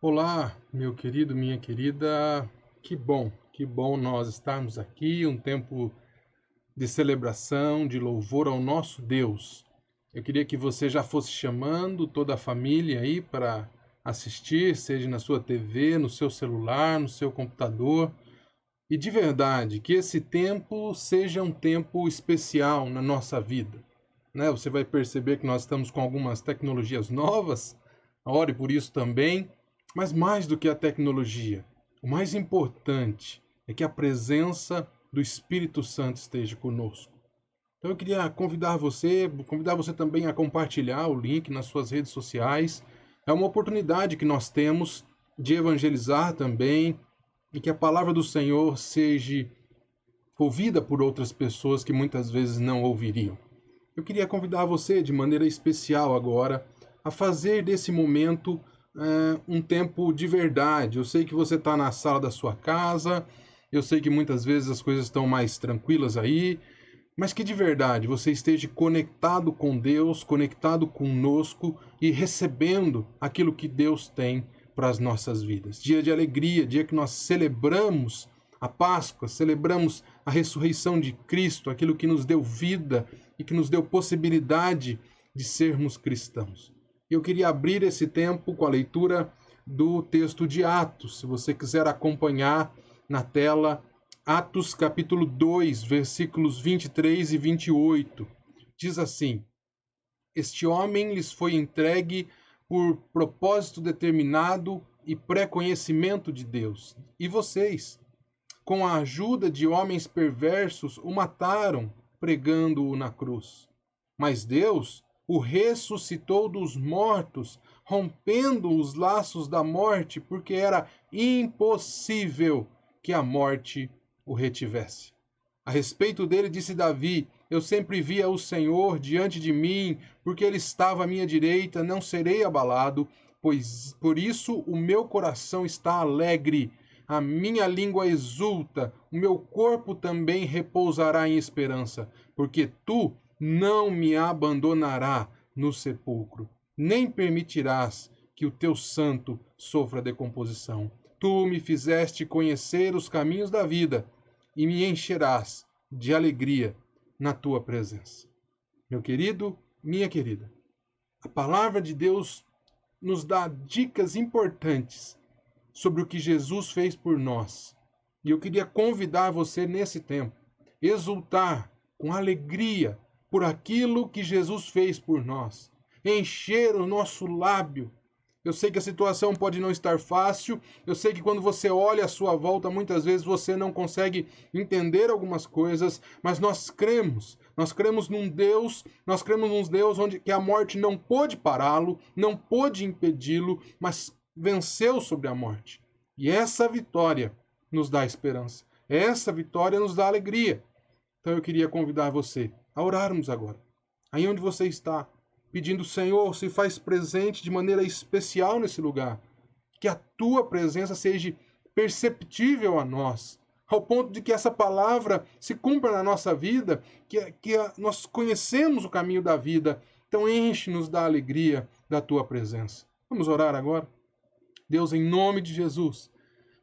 Olá, meu querido, minha querida. Que bom nós estarmos aqui, um tempo de celebração, de louvor ao nosso Deus. Eu queria que você já fosse chamando toda a família aí para assistir, seja na sua TV, no seu celular, no seu computador. E de verdade, que esse tempo seja um tempo especial na nossa vida, né? Você vai perceber que nós estamos com algumas tecnologias novas, ore por isso também, mas mais do que a tecnologia, o mais importante é que a presença do Espírito Santo esteja conosco. Então eu queria convidar você também a compartilhar o link nas suas redes sociais. É uma oportunidade que nós temos de evangelizar também e que a palavra do Senhor seja ouvida por outras pessoas que muitas vezes não ouviriam. Eu queria convidar você de maneira especial agora a fazer desse momento um tempo de verdade. Eu sei que você está na sala da sua casa, eu sei que muitas vezes as coisas estão mais tranquilas aí, mas que de verdade você esteja conectado com Deus, conectado conosco e recebendo aquilo que Deus tem para as nossas vidas. Dia de alegria, dia que nós celebramos a Páscoa, celebramos a ressurreição de Cristo, aquilo que nos deu vida e que nos deu possibilidade de sermos cristãos. Eu queria abrir esse tempo com a leitura do texto de Atos. Se você quiser acompanhar na tela, Atos capítulo 2, versículos 23 e 28. Diz assim: Este homem lhes foi entregue por propósito determinado e pré-conhecimento de Deus. E vocês, com a ajuda de homens perversos, o mataram, pregando-o na cruz. Mas Deus o ressuscitou dos mortos, rompendo os laços da morte, porque era impossível que a morte o retivesse. A respeito dele disse Davi: Eu sempre via o Senhor diante de mim, porque ele estava à minha direita, não serei abalado, pois por isso o meu coração está alegre, a minha língua exulta, o meu corpo também repousará em esperança, porque tu não me abandonarás no sepulcro, nem permitirás que o teu santo sofra decomposição. Tu me fizeste conhecer os caminhos da vida e me encherás de alegria na tua presença. Meu querido, minha querida, a palavra de Deus nos dá dicas importantes sobre o que Jesus fez por nós. E eu queria convidar você nesse tempo, exultar com alegria por aquilo que Jesus fez por nós, encher o nosso lábio. Eu sei que a situação pode não estar fácil, eu sei que quando você olha à sua volta, muitas vezes você não consegue entender algumas coisas, mas nós cremos num Deus, onde que a morte não pôde pará-lo, não pôde impedi-lo, mas venceu sobre a morte. E essa vitória nos dá esperança, essa vitória nos dá alegria. Então eu queria convidar você a orarmos agora, aí onde você está, pedindo: Senhor, se faz presente de maneira especial nesse lugar, que a tua presença seja perceptível a nós, ao ponto de que essa palavra se cumpra na nossa vida, que nós conhecemos o caminho da vida. Então enche-nos da alegria da tua presença. Vamos orar agora? Deus, em nome de Jesus,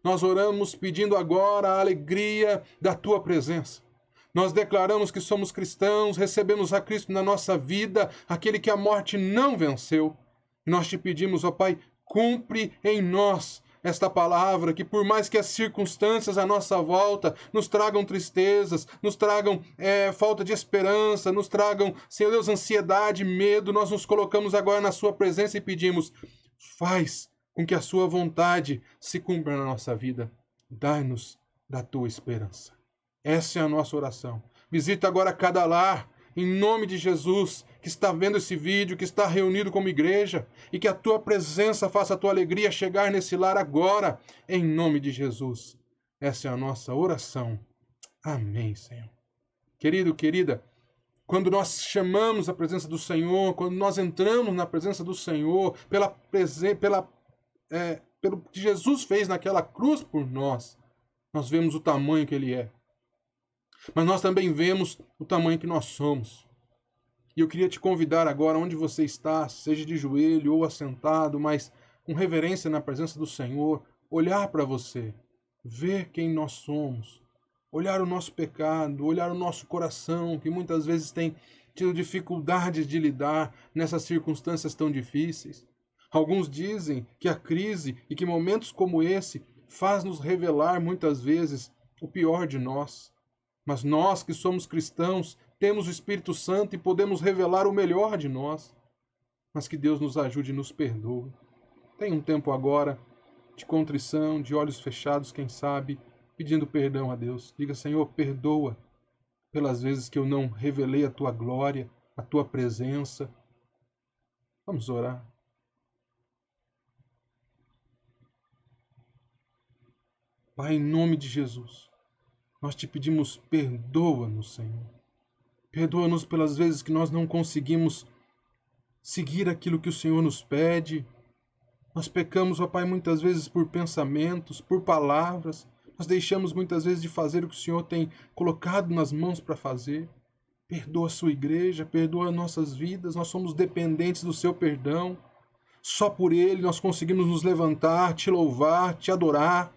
nós oramos pedindo agora a alegria da tua presença. Nós declaramos que somos cristãos, recebemos a Cristo na nossa vida, aquele que a morte não venceu. E nós te pedimos, ó Pai, cumpre em nós esta palavra, que por mais que as circunstâncias à nossa volta nos tragam tristezas, nos tragam falta de esperança, nos tragam, Senhor Deus, ansiedade, medo, nós nos colocamos agora na sua presença e pedimos: faz com que a sua vontade se cumpra na nossa vida. Dai-nos da tua esperança. Essa é a nossa oração. Visita agora cada lar, em nome de Jesus, que está vendo esse vídeo, que está reunido como igreja, e que a tua presença faça a tua alegria chegar nesse lar agora, em nome de Jesus. Essa é a nossa oração. Amém, Senhor. Querido, querida, quando nós chamamos a presença do Senhor, quando nós entramos na presença do Senhor, pelo que Jesus fez naquela cruz por nós, nós vemos o tamanho que Ele é. Mas nós também vemos o tamanho que nós somos. E eu queria te convidar agora, onde você está, seja de joelho ou assentado, mas com reverência na presença do Senhor, olhar para você, ver quem nós somos, olhar o nosso pecado, olhar o nosso coração, que muitas vezes tem tido dificuldades de lidar nessas circunstâncias tão difíceis. Alguns dizem que a crise e que momentos como esse faz nos revelar muitas vezes o pior de nós. Mas nós que somos cristãos, temos o Espírito Santo e podemos revelar o melhor de nós. Mas que Deus nos ajude e nos perdoe. Tem um tempo agora de contrição, de olhos fechados, quem sabe, pedindo perdão a Deus. Diga, Senhor, perdoa pelas vezes que eu não revelei a Tua glória, a Tua presença. Vamos orar. Pai, em nome de Jesus, nós te pedimos, perdoa-nos, Senhor. Perdoa-nos pelas vezes que nós não conseguimos seguir aquilo que o Senhor nos pede. Nós pecamos, ó Pai, muitas vezes por pensamentos, por palavras. Nós deixamos muitas vezes de fazer o que o Senhor tem colocado nas mãos para fazer. Perdoa a sua igreja, perdoa nossas vidas. Nós somos dependentes do seu perdão. Só por Ele nós conseguimos nos levantar, te louvar, te adorar.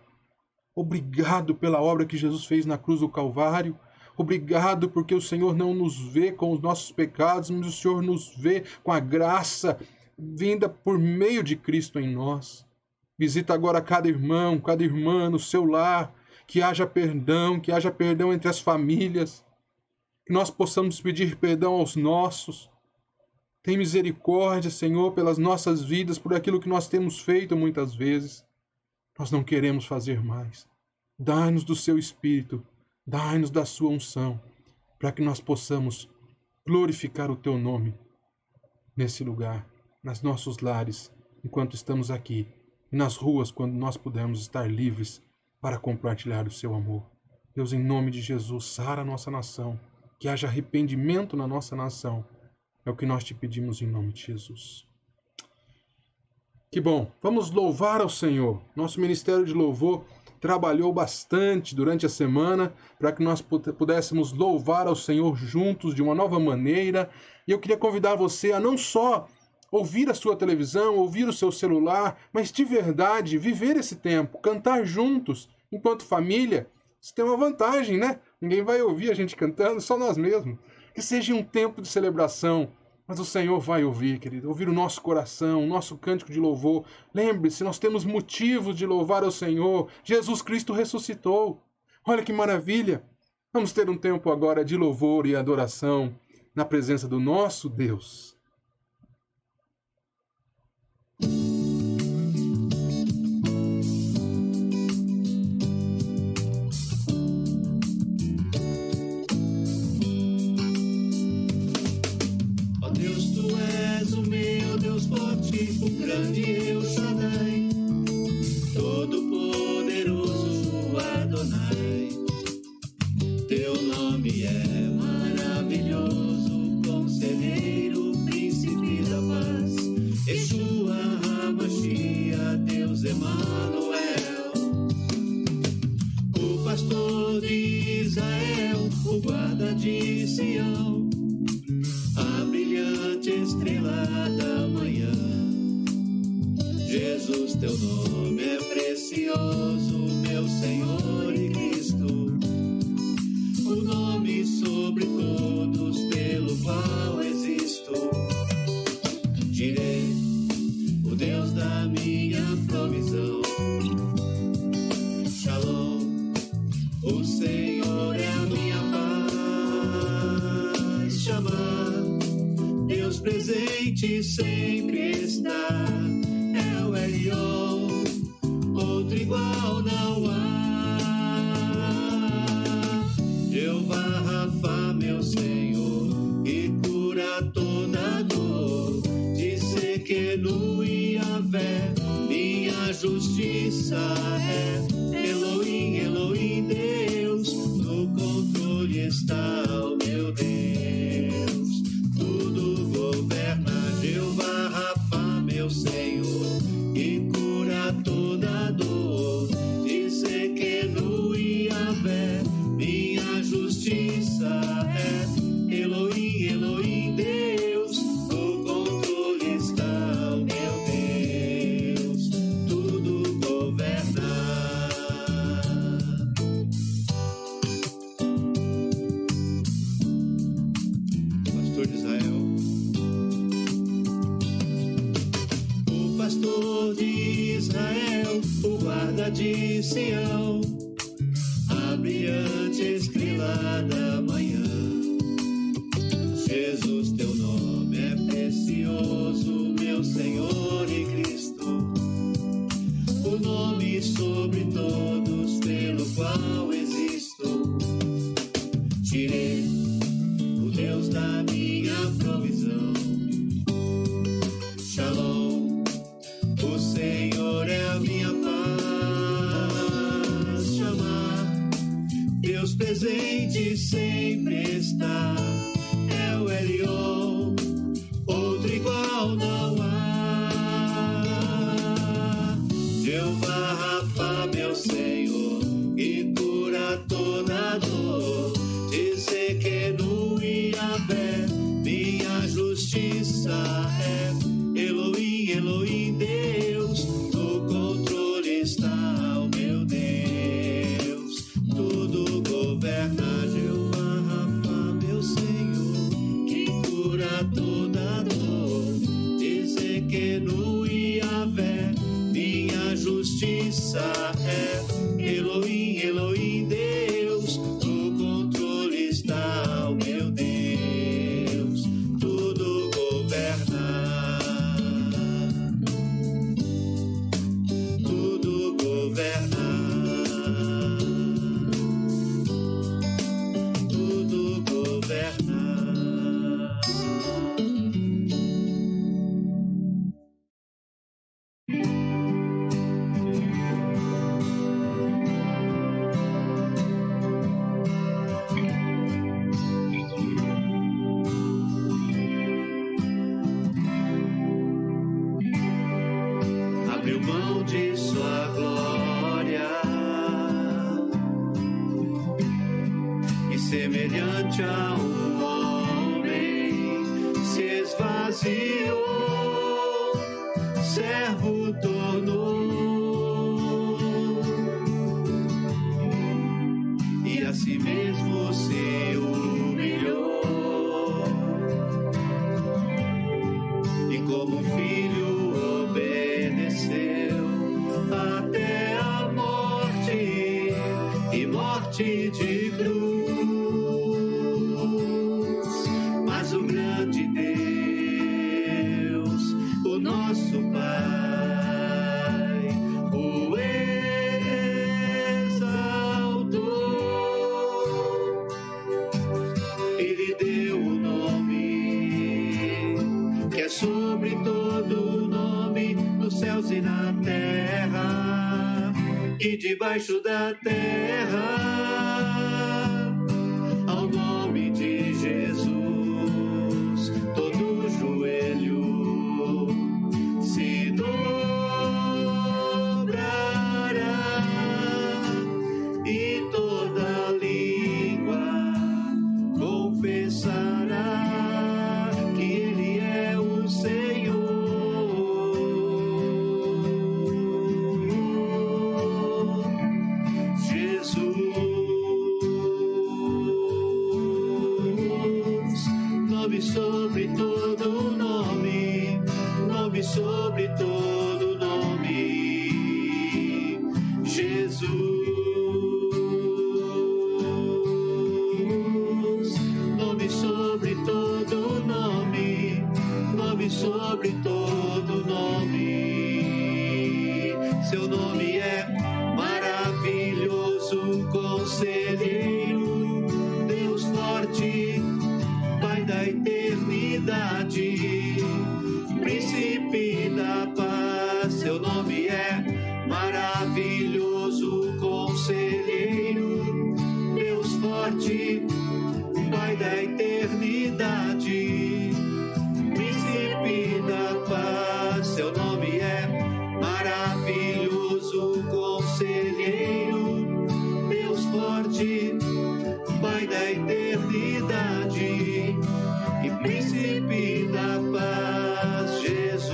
Obrigado pela obra que Jesus fez na cruz do Calvário. Obrigado porque o Senhor não nos vê com os nossos pecados, mas o Senhor nos vê com a graça vinda por meio de Cristo em nós. Visita agora cada irmão, cada irmã no seu lar, que haja perdão entre as famílias, que nós possamos pedir perdão aos nossos. Tem misericórdia, Senhor, pelas nossas vidas, por aquilo que nós temos feito muitas vezes. Nós não queremos fazer mais. Dai-nos do seu Espírito, dai-nos da sua unção, para que nós possamos glorificar o teu nome nesse lugar, nos nossos lares, enquanto estamos aqui, e nas ruas, quando nós pudermos estar livres para compartilhar o seu amor. Deus, em nome de Jesus, sara a nossa nação, que haja arrependimento na nossa nação. É o que nós te pedimos em nome de Jesus. Que bom, vamos louvar ao Senhor. Nosso Ministério de Louvor trabalhou bastante durante a semana para que nós pudéssemos louvar ao Senhor juntos de uma nova maneira. E eu queria convidar você a não só ouvir a sua televisão, ouvir o seu celular, mas de verdade viver esse tempo, cantar juntos, enquanto família. Isso tem uma vantagem, né? Ninguém vai ouvir a gente cantando, só nós mesmos. Que seja um tempo de celebração, mas o Senhor vai ouvir, querido, ouvir o nosso coração, o nosso cântico de louvor. Lembre-se, nós temos motivos de louvar ao Senhor. Jesus Cristo ressuscitou. Olha que maravilha! Vamos ter um tempo agora de louvor e adoração na presença do nosso Deus. O grande El Shaddai, todo-poderoso Adonai. Teu nome é maravilhoso, conselheiro, príncipe da paz. Yeshua HaMashiach, Deus Emanuel. O pastor de Israel, o guarda de Sião, a brilhante estrela da manhã. Jesus, teu nome é precioso, meu Senhor e Cristo, o nome sobre todos pelo qual existo. Jireh, o Deus da minha provisão. Shalom, o Senhor é a minha paz. Shammah, Deus presente sempre está. El Elyon, outro igual não há. Jeová Rafa, meu Senhor, que cura toda dor. Disse que no Yahvé minha justiça é. Elohim, Elohim, Deus, no controle está o meu Deus. Tudo governa, Jeová Rafa, meu Senhor, que cura toda dor. Dizer que no Yahvé minha justiça é. Elohim, Elohim, Deus, no controle está o meu Deus. pastor de Israel. O pastor de Israel, o guarda de Sião, a brilhante estrela da manhã. Jesus, teu nome é precioso, meu Senhor e Cristo, o nome sobre todos pelo qual existo. Tirei o Deus da minha provisão. Shalom, o Senhor é a minha paz. Chamar Deus presente sempre está. É o Elion, outro igual não há. Jeová Rafa, meu Senhor, que cura toda dor. Dizer que no Yahvé minha justiça é. Elohim, Elohim, Deus, no controle está o meu Deus. Tudo governa. Jeová Rafa, meu Senhor, que cura toda dor. Dizer que no Yahvé minha justiça é. Elohim, Elohim, Deus, no controle está o meu Deus. Tudo governa. Tudo governa. Tudo governa. Abriu mão de sua glória e semelhante a um homem se esvaziou, servo tornou e a si mesmo se humilhou e como filho obedeceu até a morte e morte de cruz. Mas o grande Deus, o nosso Pai, o exaltou e lhe deu o nome que é sobre todo nome, nos céus e na terra, e debaixo da terra, ao nome de Jesus, todo joelho se dobrará e toda língua confessará que Ele é o Senhor. Jesus, nome sobre todo nome, nome sobre todo nome. Jesus, nome sobre todo nome, nome sobre todo nome. Seu nome é maravilhoso, conselheiro, Deus forte, Pai da eternidade, príncipe da paz. Seu nome é maravilhoso, conselheiro, Deus forte, Pai da eternidade, príncipe da paz. Seu nome é maravilhoso, conselheiro, Deus forte, Pai da eternidade e príncipe da paz. Jesus,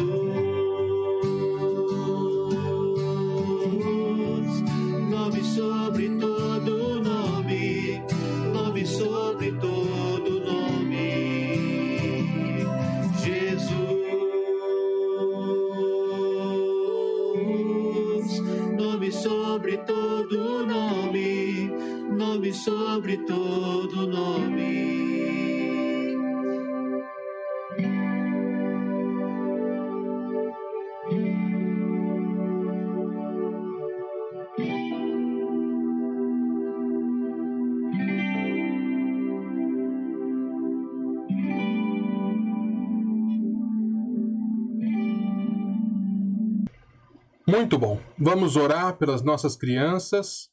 nome sobre todo nome, nome sobre todo nome. Muito bom. Vamos orar pelas nossas crianças.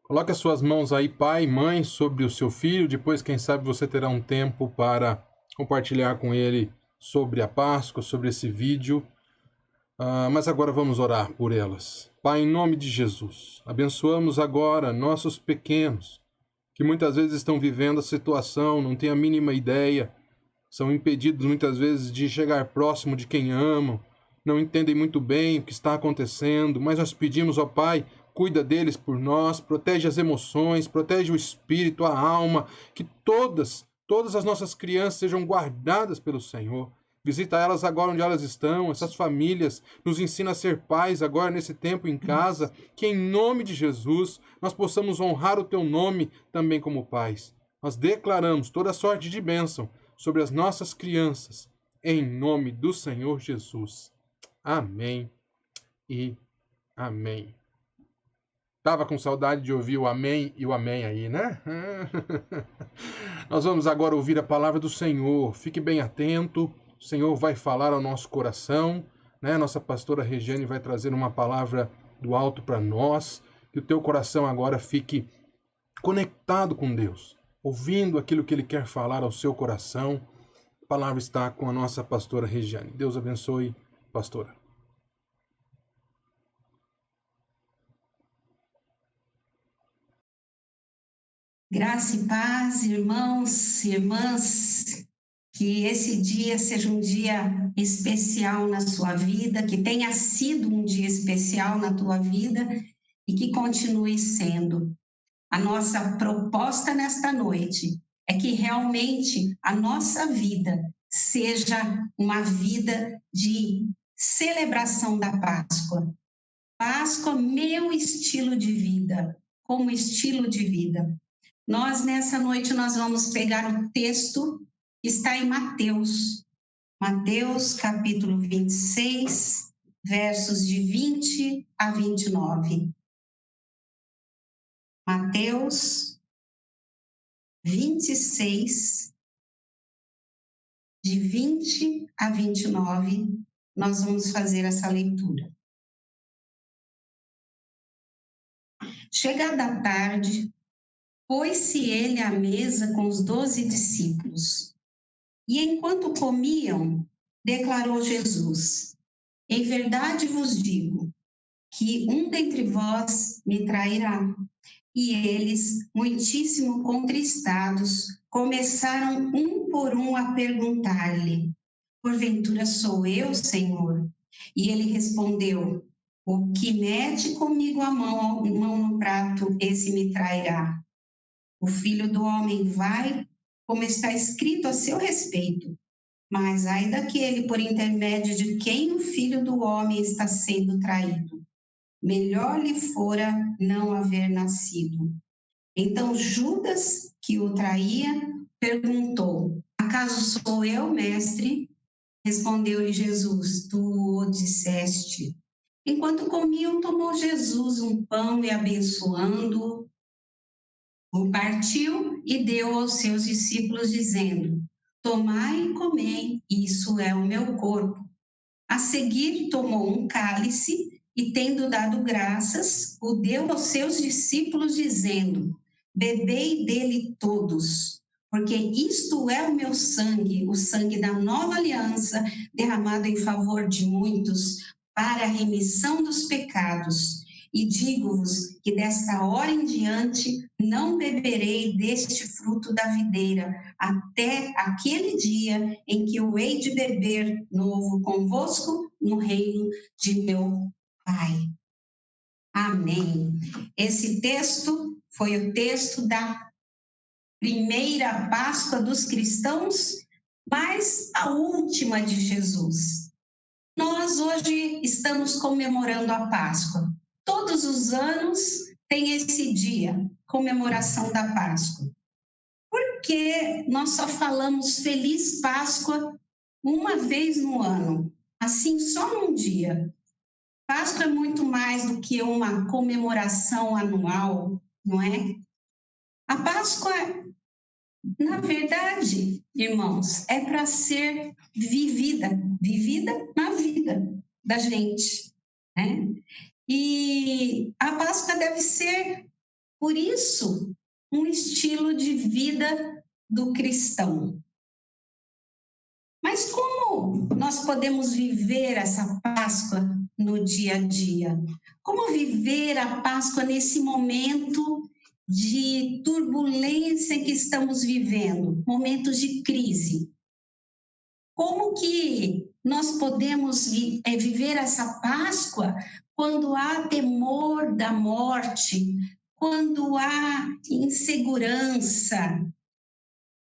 Coloque as suas mãos aí, pai e mãe, sobre o seu filho. Depois, quem sabe, você terá um tempo para compartilhar com ele sobre a Páscoa, sobre esse vídeo. Mas agora vamos orar por elas. Pai, em nome de Jesus, abençoamos agora nossos pequenos, que muitas vezes estão vivendo a situação, não têm a mínima ideia, são impedidos muitas vezes de chegar próximo de quem amam, não entendem muito bem o que está acontecendo, mas nós pedimos, ó Pai, cuida deles por nós, protege as emoções, protege o espírito, a alma, que todas as nossas crianças sejam guardadas pelo Senhor. Visita elas agora onde elas estão, essas famílias, nos ensina a ser pais agora nesse tempo em casa, que em nome de Jesus nós possamos honrar o teu nome também como pais. Nós declaramos toda sorte de bênção sobre as nossas crianças, em nome do Senhor Jesus. Amém e amém. Tava com saudade de ouvir o amém e o amém aí, né? Nós vamos agora ouvir a palavra do Senhor. Fique bem atento. O Senhor vai falar ao nosso coração, né? Nossa pastora Regiane vai trazer uma palavra do alto para nós. Que o teu coração agora fique conectado com Deus, ouvindo aquilo que Ele quer falar ao seu coração. A palavra está com a nossa pastora Regiane. Deus abençoe, pastora. Graça e paz, irmãos e irmãs, que esse dia seja um dia especial na sua vida, que tenha sido um dia especial na tua vida e que continue sendo. A nossa proposta nesta noite é que realmente a nossa vida seja uma vida de celebração da Páscoa. Páscoa, meu estilo de vida, como estilo de vida. Nós, nessa noite, nós vamos pegar o texto que está em Mateus. Mateus, capítulo 26, versos de 20 a 29. Mateus 26, de 20 a 29, nós vamos fazer essa leitura. Chegada a tarde, pôs-se ele à mesa com os 12 discípulos. E enquanto comiam, declarou Jesus: em verdade vos digo, que um dentre vós me trairá. E eles, muitíssimo contristados, começaram um por um a perguntar-lhe: porventura sou eu, Senhor? E ele respondeu: o que mete comigo a mão no prato, esse me trairá. O Filho do Homem vai, como está escrito a seu respeito, mas ai daquele por intermédio de quem o Filho do Homem está sendo traído. Melhor lhe fora não haver nascido. Então Judas, que o traía, perguntou: acaso sou eu, mestre? Respondeu-lhe Jesus: tu o disseste. Enquanto comiam, tomou Jesus um pão e, abençoando-o, o partiu e deu aos seus discípulos, dizendo: tomai e comei, isso é o meu corpo. A seguir, tomou um cálice e, tendo dado graças, o deu aos seus discípulos, dizendo: bebei dele todos, porque isto é o meu sangue, o sangue da nova aliança, derramado em favor de muitos, para a remissão dos pecados. E digo-vos que desta hora em diante não beberei deste fruto da videira, até aquele dia em que eu hei de beber novo convosco no reino de meu Pai. Amém. Esse texto foi o texto da primeira Páscoa dos cristãos, mas a última de Jesus. Nós hoje estamos comemorando a Páscoa. Todos os anos tem esse dia, comemoração da Páscoa. Por que nós só falamos Feliz Páscoa uma vez no ano? Assim, só num dia. Páscoa é muito mais do que uma comemoração anual, não é? A Páscoa, na verdade, irmãos, é para ser vivida na vida da gente. né? E a Páscoa deve ser, por isso, um estilo de vida do cristão. Mas como nós podemos viver essa Páscoa no dia a dia? Como viver a Páscoa nesse momento de turbulência que estamos vivendo, momentos de crise? Como que nós podemos viver essa Páscoa quando há temor da morte, quando há insegurança,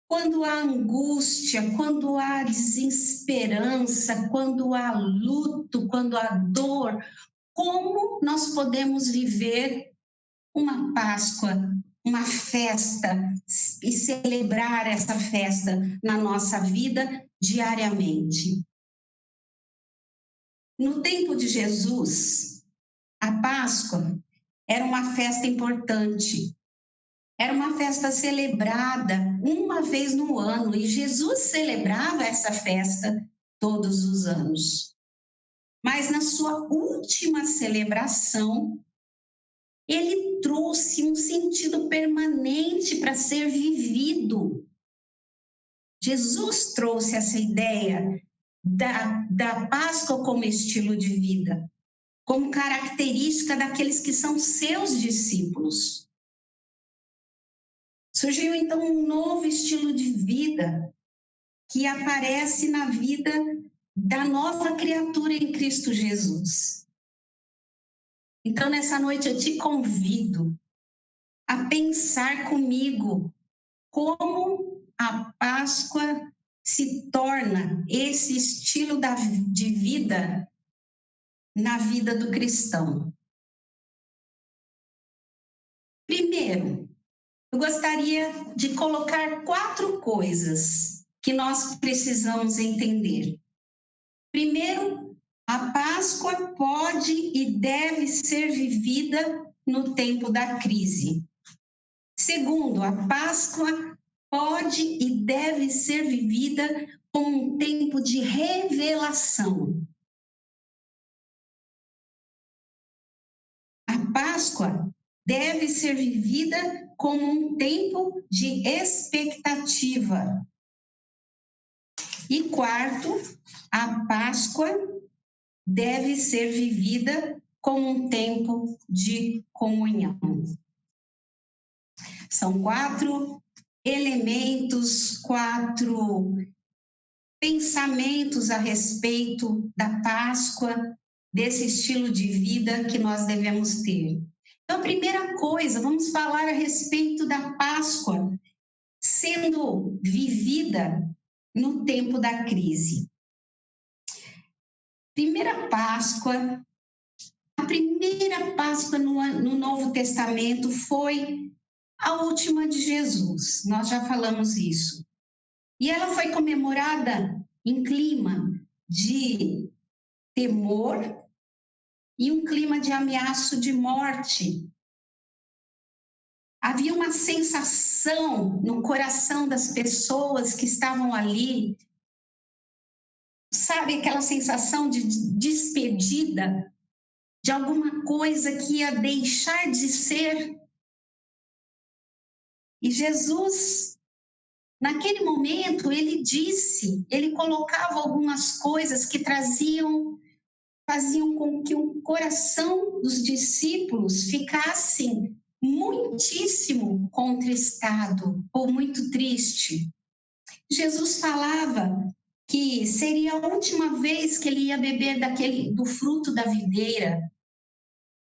quando há angústia, quando há desesperança, quando há luto, quando há dor? Como nós podemos viver uma Páscoa, uma festa, e celebrar essa festa na nossa vida diariamente? No tempo de Jesus, a Páscoa era uma festa importante, era uma festa celebrada uma vez no ano, e Jesus celebrava essa festa todos os anos. Mas na sua última celebração, ele trouxe um sentido permanente para ser vivido. Jesus trouxe essa ideia da Páscoa como estilo de vida, como característica daqueles que são seus discípulos. Surgiu então um novo estilo de vida que aparece na vida da nova criatura em Cristo Jesus. Então, nessa noite eu te convido a pensar comigo como a Páscoa se torna esse estilo de vida na vida do cristão. Primeiro, eu gostaria de colocar 4 coisas que nós precisamos entender. Primeiro, a Páscoa pode e deve ser vivida no tempo da crise. Segundo, a Páscoa pode e deve ser vivida como um tempo de revelação. A Páscoa deve ser vivida como um tempo de expectativa. E quarto, a Páscoa deve ser vivida como um tempo de comunhão. São 4 elementos, 4 pensamentos a respeito da Páscoa, desse estilo de vida que nós devemos ter. Então, a primeira coisa, vamos falar a respeito da Páscoa sendo vivida no tempo da crise. A primeira Páscoa no Novo Testamento foi a última de Jesus, nós já falamos isso. E ela foi comemorada em clima de temor e um clima de ameaça de morte. Havia uma sensação no coração das pessoas que estavam ali, sabe, aquela sensação de despedida, de alguma coisa que ia deixar de ser. E Jesus, naquele momento, ele colocava algumas coisas que faziam com que o coração dos discípulos ficasse muitíssimo contristado ou muito triste. Jesus falava que seria a última vez que ele ia beber do fruto da videira,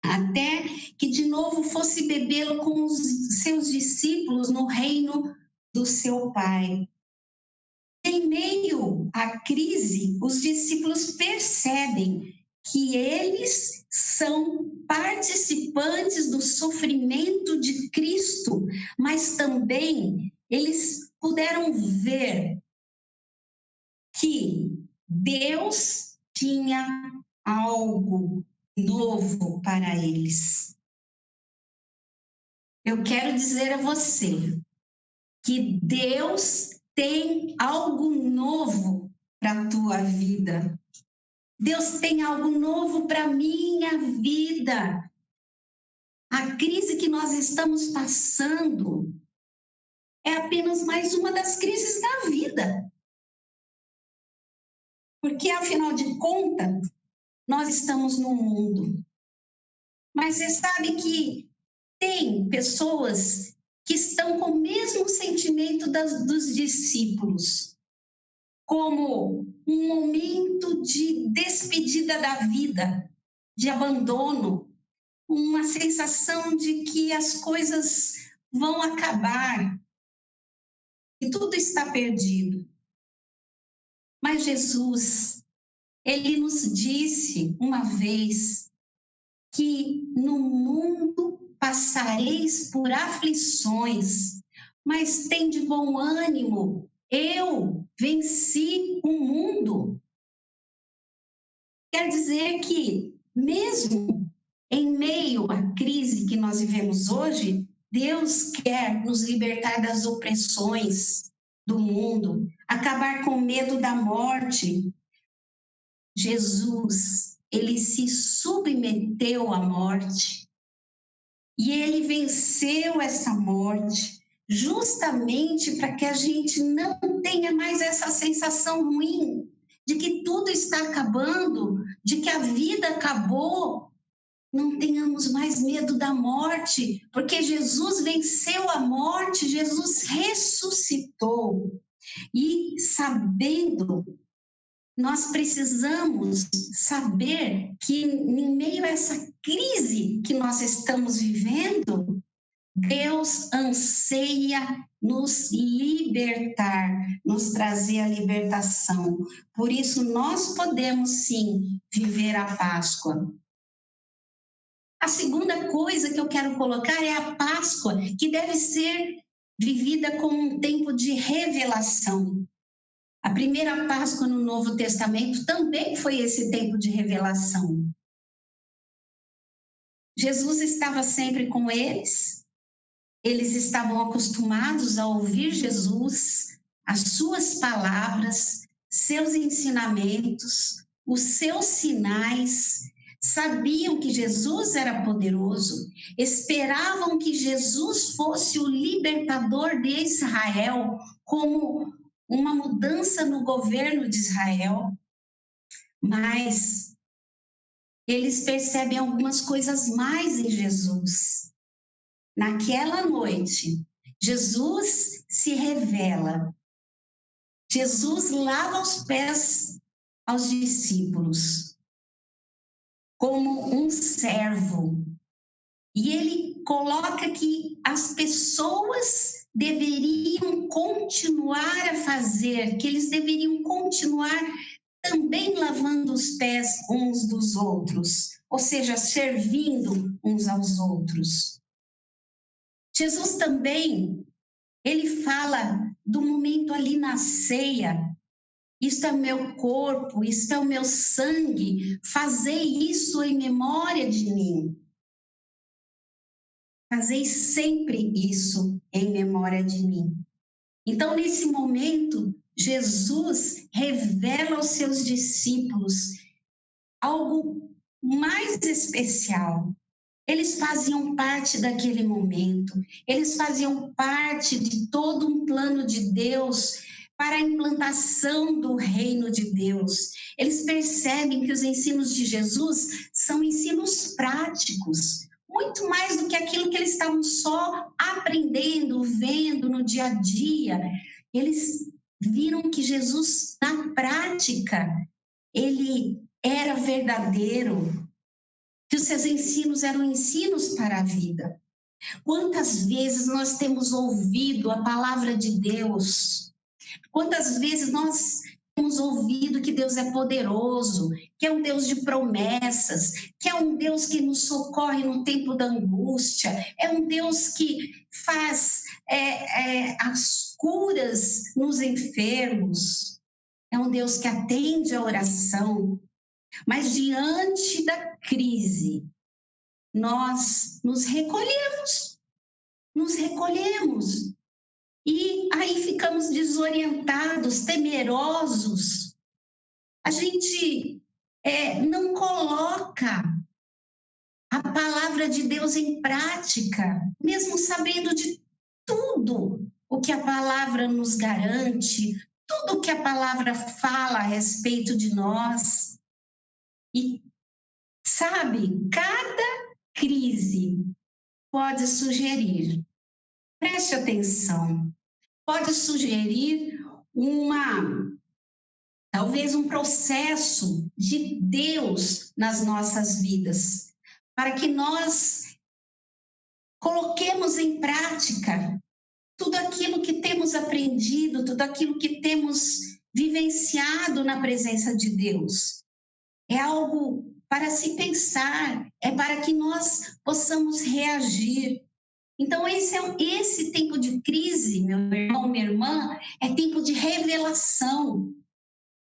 até que de novo fosse bebê-lo com os seus discípulos no reino do seu Pai. Em meio à crise, os discípulos percebem que eles são participantes do sofrimento de Cristo, mas também eles puderam ver que Deus tinha algo novo para eles. Eu quero dizer a você que Deus tem algo novo para a tua vida. Deus tem algo novo para minha vida. A crise que nós estamos passando é apenas mais uma das crises da vida. Porque, afinal de contas, nós estamos no mundo. Mas você sabe que tem pessoas que estão com o mesmo sentimento dos discípulos, como um momento de despedida da vida, de abandono, uma sensação de que as coisas vão acabar e tudo está perdido. Mas Jesus, ele nos disse uma vez que no mundo passareis por aflições, mas tende bom ânimo, eu venci o mundo. Quer dizer que, mesmo em meio à crise que nós vivemos hoje, Deus quer nos libertar das opressões do mundo, acabar com o medo da morte. Jesus, ele se submeteu à morte e ele venceu essa morte justamente para que a gente não tenha mais essa sensação ruim de que tudo está acabando, de que a vida acabou. Não tenhamos mais medo da morte, porque Jesus venceu a morte, Jesus ressuscitou. E sabendo, nós precisamos saber que em meio a essa crise que nós estamos vivendo, Deus anseia nos libertar, nos trazer a libertação. Por isso, nós podemos sim viver a Páscoa. A segunda coisa que eu quero colocar é a Páscoa, que deve ser vivida como um tempo de revelação. A primeira Páscoa no Novo Testamento também foi esse tempo de revelação. Jesus estava sempre com eles estavam acostumados a ouvir Jesus, as suas palavras, seus ensinamentos, os seus sinais, sabiam que Jesus era poderoso, esperavam que Jesus fosse o libertador de Israel, como uma mudança no governo de Israel, mas eles percebem algumas coisas mais em Jesus. Naquela noite, Jesus se revela. Jesus lava os pés aos discípulos como um servo. E ele coloca que as pessoas deveriam continuar a fazer, que eles deveriam continuar também lavando os pés uns dos outros, ou seja, servindo uns aos outros. Jesus também, ele fala do momento ali na ceia, isto é meu corpo, isto é o meu sangue, fazei isso em memória de mim. Fazei sempre isso em memória de mim. Então, nesse momento, Jesus revela aos seus discípulos algo mais especial. Eles faziam parte daquele momento, eles faziam parte de todo um plano de Deus para a implantação do reino de Deus. Eles percebem que os ensinos de Jesus são ensinos práticos, muito mais do que aquilo que eles estavam só aprendendo, vendo no dia a dia. Eles viram que Jesus, na prática, ele era verdadeiro, que os seus ensinos eram ensinos para a vida. Quantas vezes nós temos ouvido a palavra de Deus? Quantas vezes nós temos ouvido que Deus é poderoso, que é um Deus de promessas, que é um Deus que nos socorre no tempo da angústia, é um Deus que faz as curas nos enfermos, é um Deus que atende a oração. Mas diante da crise, nós nos recolhemos. E aí ficamos desorientados, temerosos. A gente não coloca a palavra de Deus em prática, mesmo sabendo de tudo o que a palavra nos garante, tudo o que a palavra fala a respeito de nós. E, sabe, cada crise pode sugerir, preste atenção, pode sugerir talvez um processo de Deus nas nossas vidas, para que nós coloquemos em prática tudo aquilo que temos aprendido, tudo aquilo que temos vivenciado na presença de Deus. É algo para se pensar, é para que nós possamos reagir. Então, esse tempo de crise, meu irmão, minha irmã, é tempo de revelação.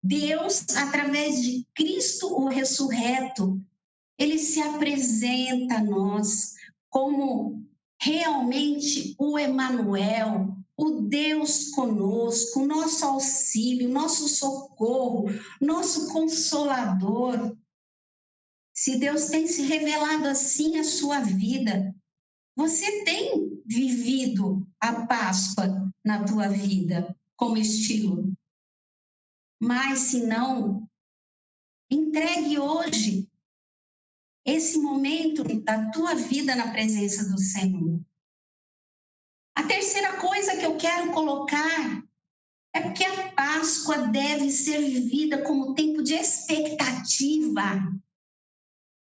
Deus, através de Cristo, o ressurreto, ele se apresenta a nós como realmente o Emanuel, o Deus conosco, o nosso auxílio, nosso socorro, nosso consolador. Se Deus tem se revelado assim à sua vida, você tem vivido a Páscoa na tua vida como estilo. Mas se não, entregue hoje esse momento da tua vida na presença do Senhor. A terceira coisa que eu quero colocar é porque a Páscoa deve ser vivida como tempo de expectativa.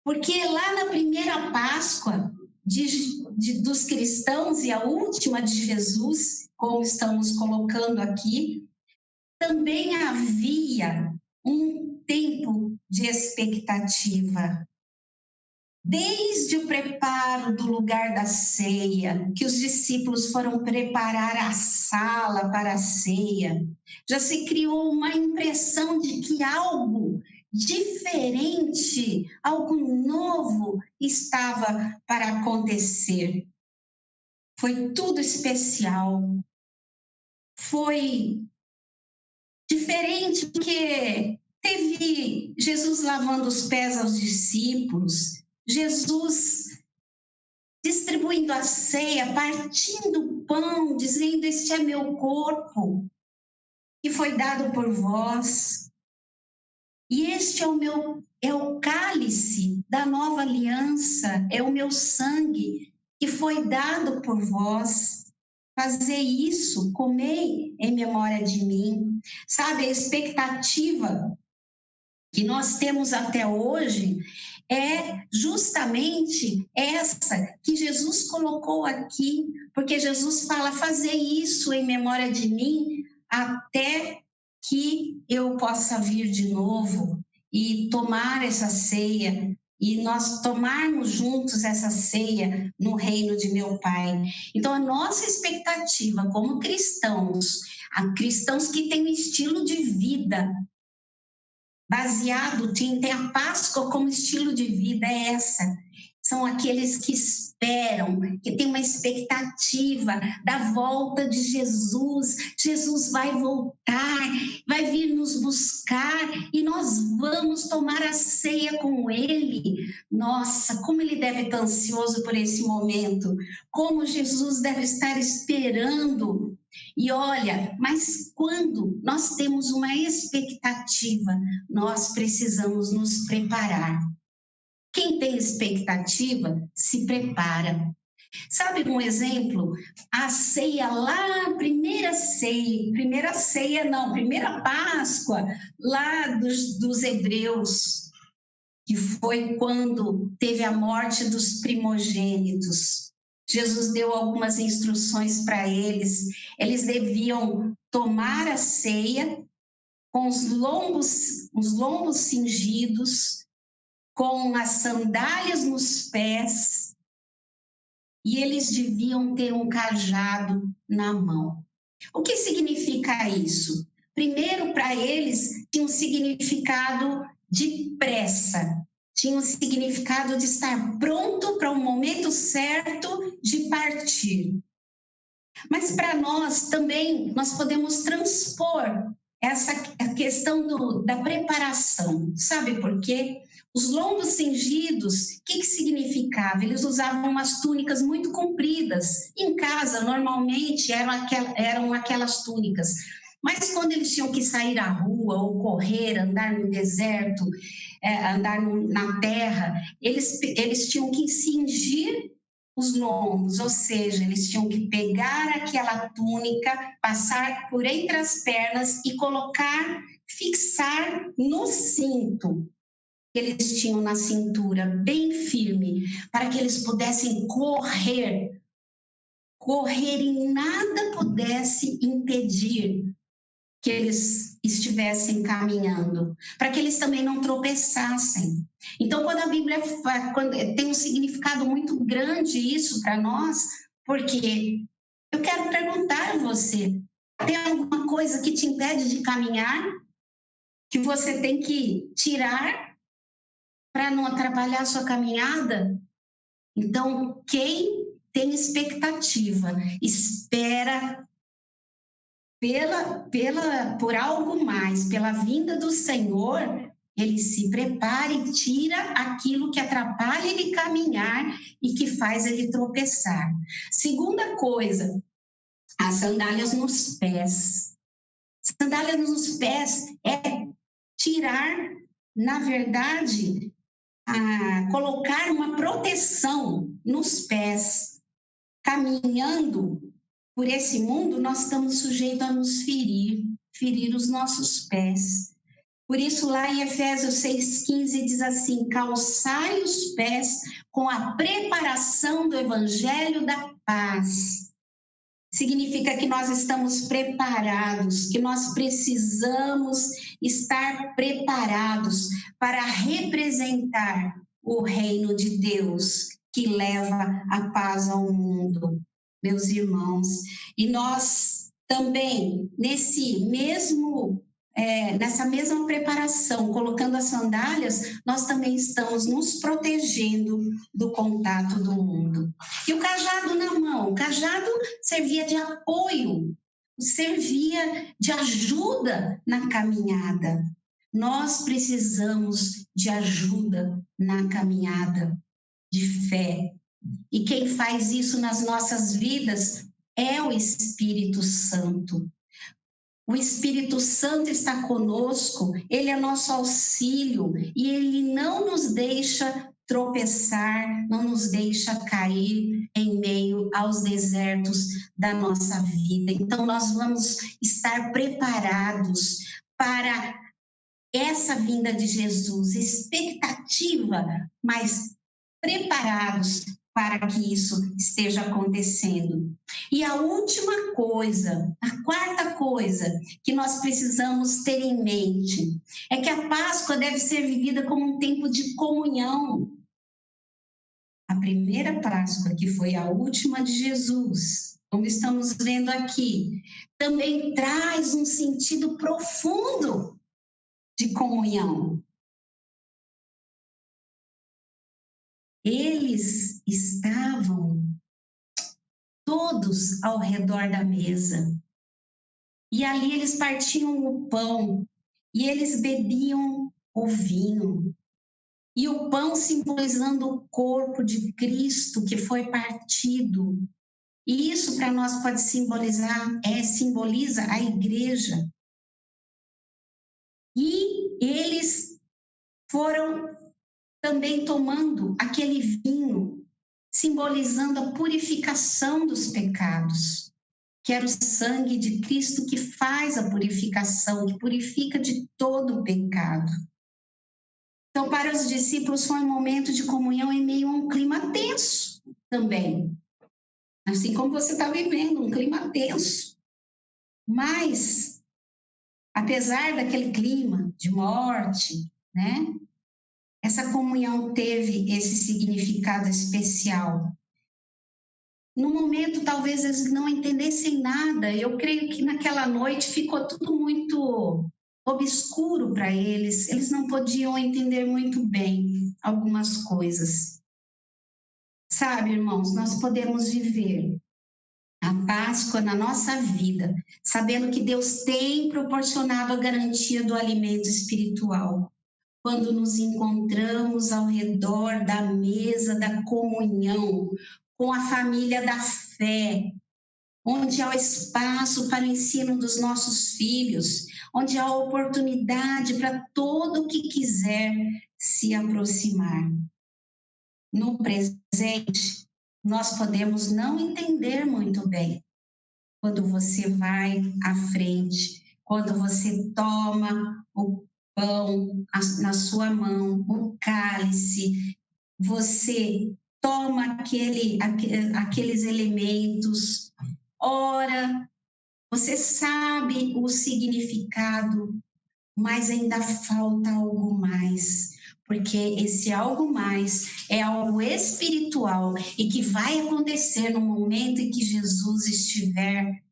Porque lá na primeira Páscoa dos cristãos e a última de Jesus, como estamos colocando aqui, também havia um tempo de expectativa. Desde o preparo do lugar da ceia, que os discípulos foram preparar a sala para a ceia, já se criou uma impressão de que algo diferente, algo novo estava para acontecer. Foi tudo especial. Foi diferente porque teve Jesus lavando os pés aos discípulos, Jesus distribuindo a ceia, partindo o pão, dizendo: este é meu corpo, que foi dado por vós. E este é o cálice da nova aliança, é o meu sangue, que foi dado por vós. Fazer isso, comei em memória de mim. Sabe, a expectativa que nós temos até hoje é justamente essa que Jesus colocou aqui, porque Jesus fala: fazer isso em memória de mim até que eu possa vir de novo e tomar essa ceia, e nós tomarmos juntos essa ceia no reino de meu Pai. Então, a nossa expectativa como cristãos, cristãos que têm um estilo de vida baseado, tem a Páscoa como estilo de vida, é essa. São aqueles que esperam, que têm uma expectativa da volta de Jesus. Jesus vai voltar, vai vir nos buscar e nós vamos tomar a ceia com Ele. Nossa, como Ele deve estar ansioso por esse momento, como Jesus deve estar esperando. E olha, mas quando nós temos uma expectativa, nós precisamos nos preparar. Quem tem expectativa, se prepara. Sabe um exemplo? A ceia lá, primeira Páscoa, lá dos hebreus, que foi quando teve a morte dos primogênitos. Jesus deu algumas instruções para eles. Eles deviam tomar a ceia com os lombos cingidos, com as sandálias nos pés, e eles deviam ter um cajado na mão. O que significa isso? Primeiro, para eles, tinha um significado de pressa, tinha um significado de estar pronto para o momento certo de partir. Mas para nós também, nós podemos transpor questão da preparação. Sabe por quê? Os lombos cingidos, o que significava? Eles usavam umas túnicas muito compridas. Em casa, normalmente, eram aquelas túnicas. Mas quando eles tinham que sair à rua ou correr, andar no deserto, andar na terra, eles tinham que cingir os lombos, ou seja, eles tinham que pegar aquela túnica, passar por entre as pernas e colocar, fixar no cinto que eles tinham na cintura, bem firme, para que eles pudessem correr e nada pudesse impedir que eles estivessem caminhando, para que eles também não tropeçassem. Então, quando a Bíblia tem um significado muito grande isso para nós, porque eu quero perguntar a você, tem alguma coisa que te impede de caminhar, que você tem que tirar para não atrapalhar a sua caminhada? Então, quem tem expectativa, espera por algo mais, pela vinda do Senhor, ele se prepara e tira aquilo que atrapalha ele caminhar e que faz ele tropeçar. Segunda coisa, as sandálias nos pés. Sandálias nos pés é tirar, na verdade, colocar uma proteção nos pés. Caminhando por esse mundo, nós estamos sujeitos a nos ferir os nossos pés. Por isso, lá em Efésios 6,15 diz assim: calçai os pés com a preparação do evangelho da paz. Significa que nós estamos preparados, que nós precisamos estar preparados para representar o reino de Deus, que leva a paz ao mundo, meus irmãos. E nós também, nessa mesma preparação, colocando as sandálias, nós também estamos nos protegendo do contato do mundo. E o cajado na mão, o cajado servia de apoio, servia de ajuda na caminhada. Nós precisamos de ajuda na caminhada de fé. E quem faz isso nas nossas vidas é o Espírito Santo. O Espírito Santo está conosco, ele é nosso auxílio e ele não nos deixa tropeçar, não nos deixa cair em meio aos desertos da nossa vida. Então, nós vamos estar preparados para essa vinda de Jesus, expectativa, mas preparados para que isso esteja acontecendo. E a última coisa, a quarta coisa que nós precisamos ter em mente é que a Páscoa deve ser vivida como um tempo de comunhão. A primeira Páscoa, que foi a última de Jesus, como estamos vendo aqui, também traz um sentido profundo de comunhão. Eles estavam todos ao redor da mesa. E ali eles partiam o pão e eles bebiam o vinho. E o pão simbolizando o corpo de Cristo que foi partido. E isso para nós pode simboliza a igreja. E eles foram também tomando aquele vinho, simbolizando a purificação dos pecados, que era o sangue de Cristo que faz a purificação, que purifica de todo o pecado. Então, para os discípulos foi um momento de comunhão em meio a um clima tenso também. Assim como você está vivendo, um clima tenso. Mas, apesar daquele clima de morte, né? Essa comunhão teve esse significado especial. No momento, talvez eles não entendessem nada. Eu creio que naquela noite ficou tudo muito obscuro para eles. Eles não podiam entender muito bem algumas coisas. Sabe, irmãos, nós podemos viver a Páscoa na nossa vida, sabendo que Deus tem proporcionado a garantia do alimento espiritual. Quando nos encontramos ao redor da mesa da comunhão, com a família da fé, onde há espaço para o ensino dos nossos filhos, onde há oportunidade para todo o que quiser se aproximar. No presente, nós podemos não entender muito bem. Quando você vai à frente, quando você toma o pão na sua mão, o cálice, você toma aqueles elementos, ora, você sabe o significado, mas ainda falta algo mais, porque esse algo mais é algo espiritual e que vai acontecer no momento em que Jesus estiver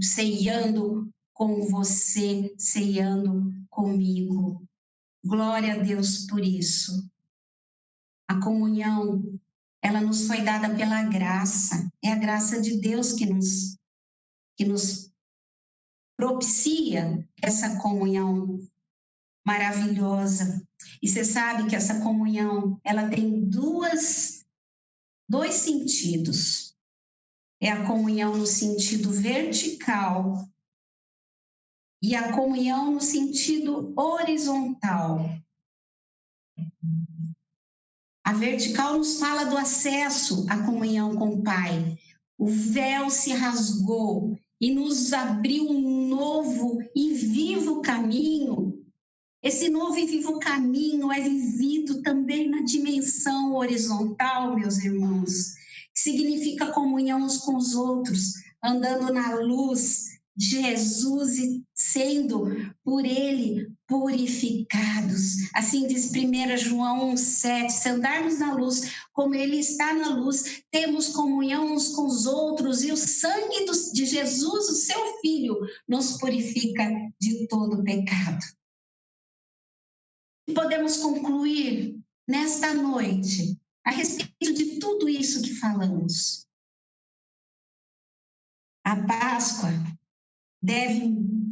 ceiando com você, ceiando comigo. Glória a Deus por isso. A comunhão, ela nos foi dada pela graça, é a graça de Deus que nos propicia essa comunhão maravilhosa. E você sabe que essa comunhão, ela tem dois sentidos. É a comunhão no sentido vertical e a comunhão no sentido horizontal. A vertical nos fala do acesso à comunhão com o Pai. O véu se rasgou e nos abriu um novo e vivo caminho. Esse novo e vivo caminho é vivido também na dimensão horizontal, meus irmãos. Significa comunhão uns com os outros, andando na luz de Jesus e sendo por Ele purificados. Assim diz 1 João 1,7, se andarmos na luz como Ele está na luz, temos comunhão uns com os outros e o sangue de Jesus, o seu Filho, nos purifica de todo pecado. Podemos concluir nesta noite a respeito de tudo isso que falamos. A Páscoa deve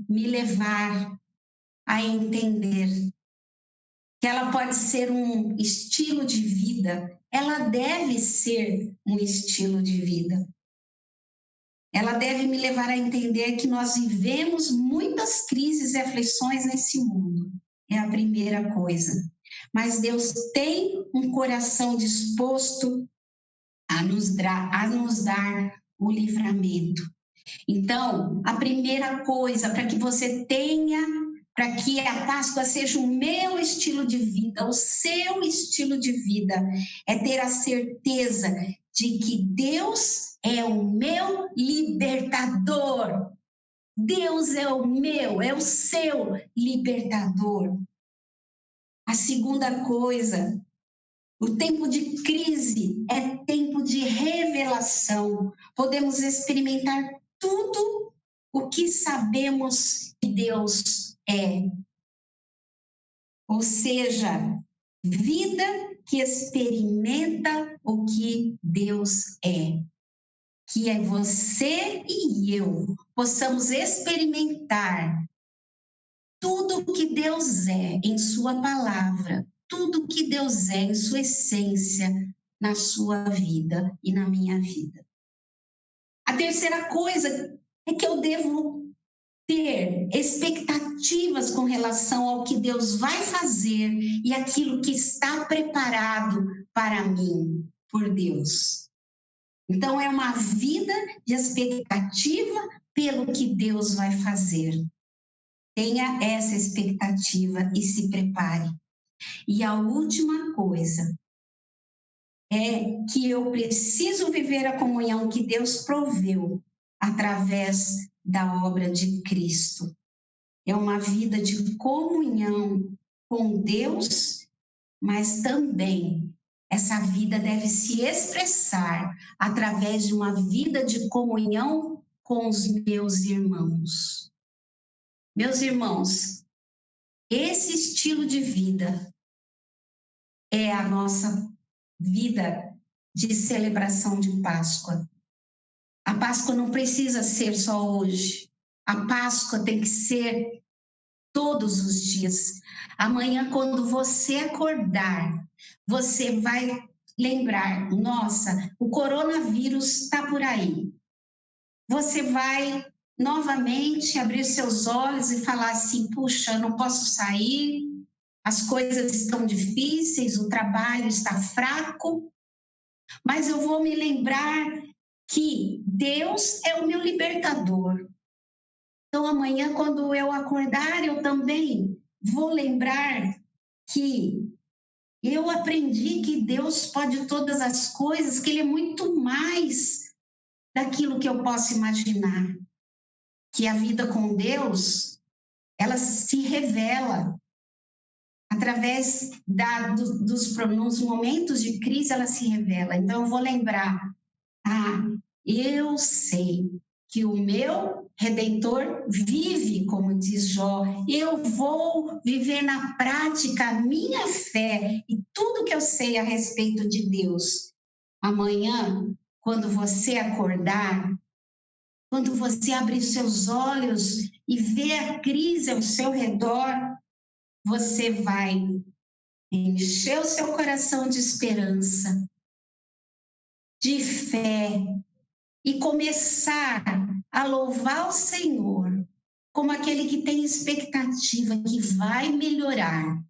me levar a entender que ela pode ser um estilo de vida, ela deve ser um estilo de vida. Ela deve me levar a entender que nós vivemos muitas crises e aflições nesse mundo. É a primeira coisa. Mas Deus tem um coração disposto a nos dar o livramento. Então, a primeira coisa para que você tenha, para que a Páscoa seja o meu estilo de vida, o seu estilo de vida, é ter a certeza de que Deus é o meu libertador. Deus é o seu libertador. A segunda coisa, o tempo de crise é tempo de revelação. Podemos experimentar tudo o que sabemos que Deus é. Ou seja, vida que experimenta o que Deus é. Que é você e eu possamos experimentar tudo o que Deus é em sua palavra, tudo o que Deus é em sua essência na sua vida e na minha vida. A terceira coisa é que eu devo ter expectativas com relação ao que Deus vai fazer e aquilo que está preparado para mim por Deus. Então, é uma vida de expectativa pelo que Deus vai fazer. Tenha essa expectativa e se prepare. E a última coisa é que eu preciso viver a comunhão que Deus proveu através da obra de Cristo. É uma vida de comunhão com Deus, mas também essa vida deve se expressar através de uma vida de comunhão com os meus irmãos. Meus irmãos, esse estilo de vida é a nossa vida de celebração de Páscoa. A Páscoa não precisa ser só hoje. A Páscoa tem que ser todos os dias. Amanhã, quando você acordar, você vai lembrar: nossa, o coronavírus está por aí. Você vai novamente abrir seus olhos e falar assim: puxa, eu não posso sair, as coisas estão difíceis, o trabalho está fraco, mas eu vou me lembrar que Deus é o meu libertador. Então, amanhã, quando eu acordar, eu também vou lembrar que eu aprendi que Deus pode todas as coisas, que Ele é muito mais daquilo que eu posso imaginar. Que a vida com Deus, ela se revela através nos momentos de crise, ela se revela. Então, eu vou lembrar: eu sei que o meu Redentor vive, como diz Jó. Eu vou viver na prática a minha fé e tudo que eu sei a respeito de Deus. Amanhã, quando você acordar, quando você abrir seus olhos e ver a crise ao seu redor, você vai encher o seu coração de esperança, de fé, e começar a louvar o Senhor como aquele que tem expectativa que vai melhorar,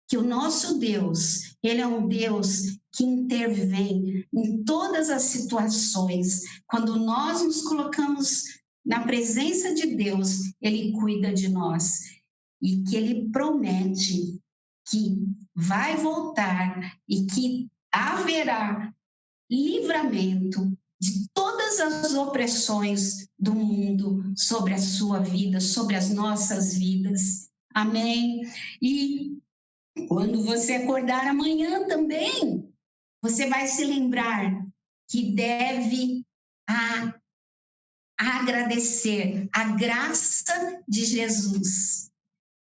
que o nosso Deus, Ele é um Deus que intervém em todas as situações. Quando nós nos colocamos na presença de Deus, Ele cuida de nós e que Ele promete que vai voltar e que haverá livramento de todas as opressões do mundo sobre a sua vida, sobre as nossas vidas. Amém? E quando você acordar amanhã também, você vai se lembrar que deve agradecer a graça de Jesus,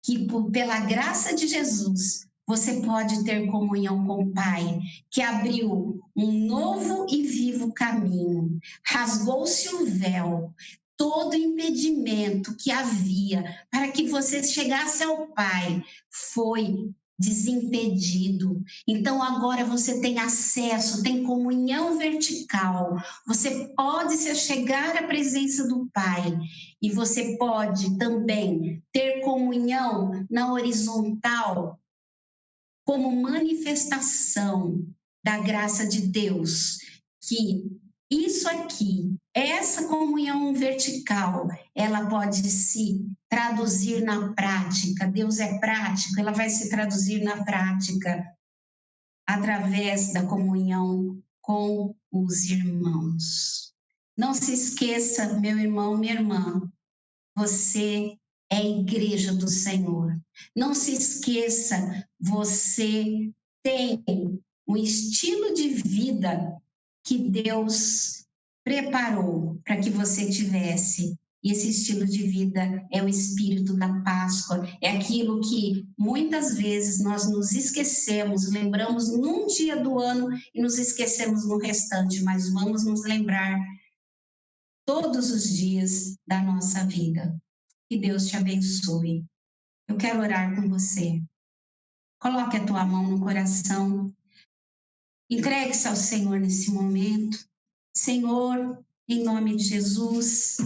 que pela graça de Jesus você pode ter comunhão com o Pai, que abriu um novo e vivo caminho, rasgou-se o véu, todo impedimento que havia para que você chegasse ao Pai foi desimpedido. Então agora você tem acesso, tem comunhão vertical, você pode se chegar à presença do Pai e você pode também ter comunhão na horizontal, como manifestação da graça de Deus, que isso aqui, essa comunhão vertical, ela pode se traduzir na prática. Deus é prático, ela vai se traduzir na prática através da comunhão com os irmãos. Não se esqueça, meu irmão, minha irmã, você é a igreja do Senhor. Não se esqueça, você tem um estilo de vida que Deus preparou para que você tivesse. E esse estilo de vida é o espírito da Páscoa, é aquilo que muitas vezes nós nos esquecemos, lembramos num dia do ano e nos esquecemos no restante, mas vamos nos lembrar todos os dias da nossa vida. Que Deus te abençoe. Eu quero orar com você. Coloque a tua mão no coração. Entregue-se ao Senhor nesse momento. Senhor, em nome de Jesus,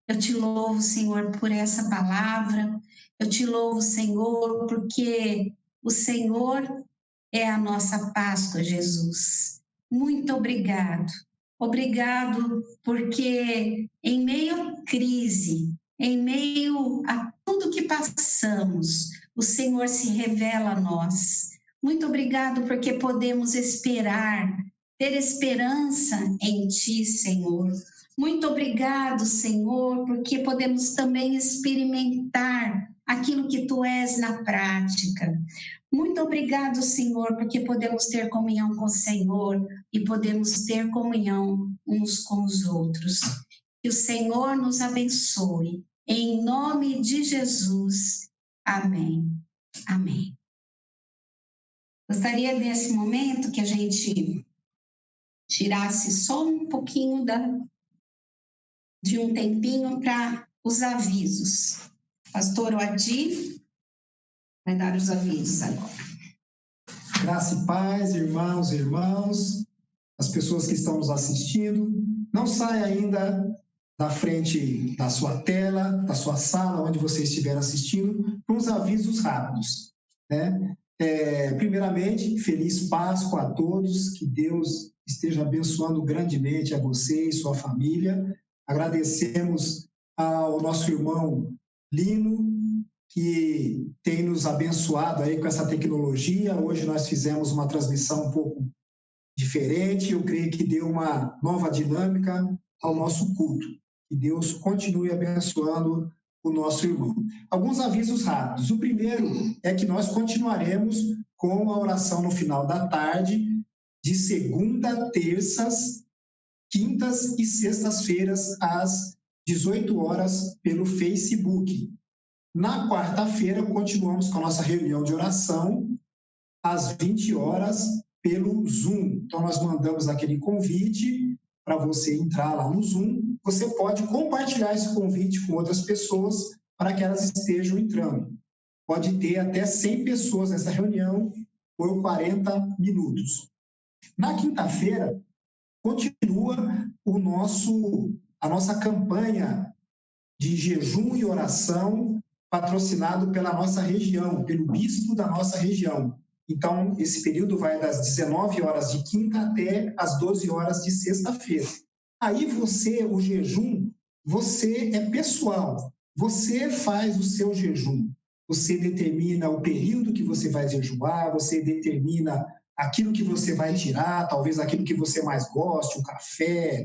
eu te louvo, Senhor, por essa palavra. Eu te louvo, Senhor, porque o Senhor é a nossa Páscoa, Jesus. Muito obrigado. Obrigado porque em meio à crise, em meio a tudo que passamos, o Senhor se revela a nós. Muito obrigado porque podemos esperar, ter esperança em Ti, Senhor. Muito obrigado, Senhor, porque podemos também experimentar aquilo que Tu és na prática. Muito obrigado, Senhor, porque podemos ter comunhão com o Senhor e podemos ter comunhão uns com os outros. Que o Senhor nos abençoe. Em nome de Jesus. Amém. Amém. Gostaria nesse momento que a gente tirasse só um pouquinho de um tempinho para os avisos. Pastor Oadi vai dar os avisos agora. Graça e paz, irmãos e irmãs, as pessoas que estão nos assistindo. Não saia ainda da frente da sua tela, da sua sala, onde você estiver assistindo, para uns avisos rápidos, né? Primeiramente, feliz Páscoa a todos, que Deus esteja abençoando grandemente a você e sua família. Agradecemos ao nosso irmão Lino, que tem nos abençoado aí com essa tecnologia. Hoje nós fizemos uma transmissão um pouco diferente, eu creio que deu uma nova dinâmica ao nosso culto. Que Deus continue abençoando o nosso irmão. Alguns avisos rápidos. O primeiro é que nós continuaremos com a oração no final da tarde, de segunda, terças, quintas e sextas-feiras, às 18 horas, pelo Facebook. Na quarta-feira, continuamos com a nossa reunião de oração, às 20 horas, pelo Zoom. Então, nós mandamos aquele convite para você entrar lá no Zoom. Você pode compartilhar esse convite com outras pessoas para que elas estejam entrando. Pode ter até 100 pessoas nessa reunião por 40 minutos. Na quinta-feira, continua a nossa campanha de jejum e oração patrocinado pela nossa região, pelo bispo da nossa região. Então, esse período vai das 19 horas de quinta até as 12 horas de sexta-feira. Aí o jejum, você é pessoal. Você faz o seu jejum. Você determina o período que você vai jejuar, você determina aquilo que você vai tirar, talvez aquilo que você mais goste, o café,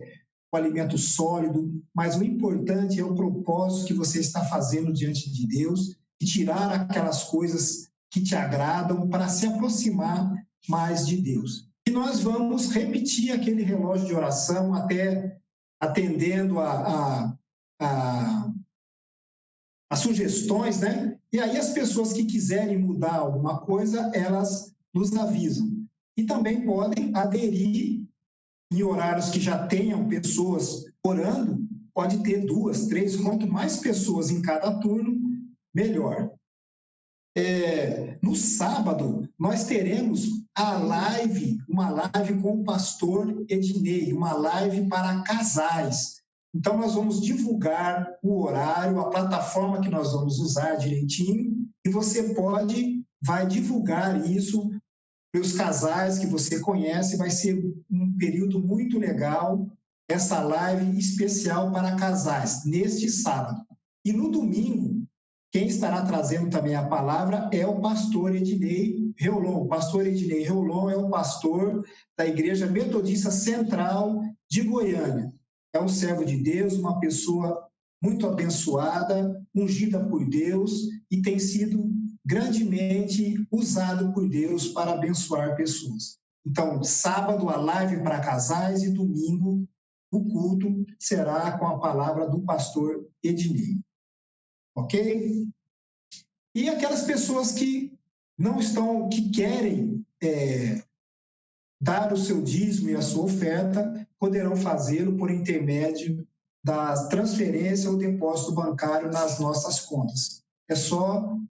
o alimento sólido, mas o importante é o propósito que você está fazendo diante de Deus e tirar aquelas coisas que te agradam para se aproximar mais de Deus. E nós vamos repetir aquele relógio de oração até atendendo a sugestões, né? E aí as pessoas que quiserem mudar alguma coisa, elas nos avisam. E também podem aderir em horários que já tenham pessoas orando, pode ter 2, 3, quanto mais pessoas em cada turno, melhor. No sábado, nós teremos uma live com o pastor Ednei, uma live para casais. Então, nós vamos divulgar o horário, a plataforma que nós vamos usar direitinho, e você vai divulgar isso para os casais que você conhece. Vai ser um período muito legal, essa live especial para casais, neste sábado. E no domingo, quem estará trazendo também a palavra é o pastor Ednei Reolon. O pastor Ednei Reolon é o pastor da Igreja Metodista Central de Goiânia. É um servo de Deus, uma pessoa muito abençoada, ungida por Deus e tem sido grandemente usado por Deus para abençoar pessoas. Então, sábado, a live para casais e domingo, o culto será com a palavra do pastor Ednei. Ok? E aquelas pessoas que que querem dar o seu dízimo e a sua oferta, poderão fazê-lo por intermédio da transferência ou depósito bancário nas nossas contas. É só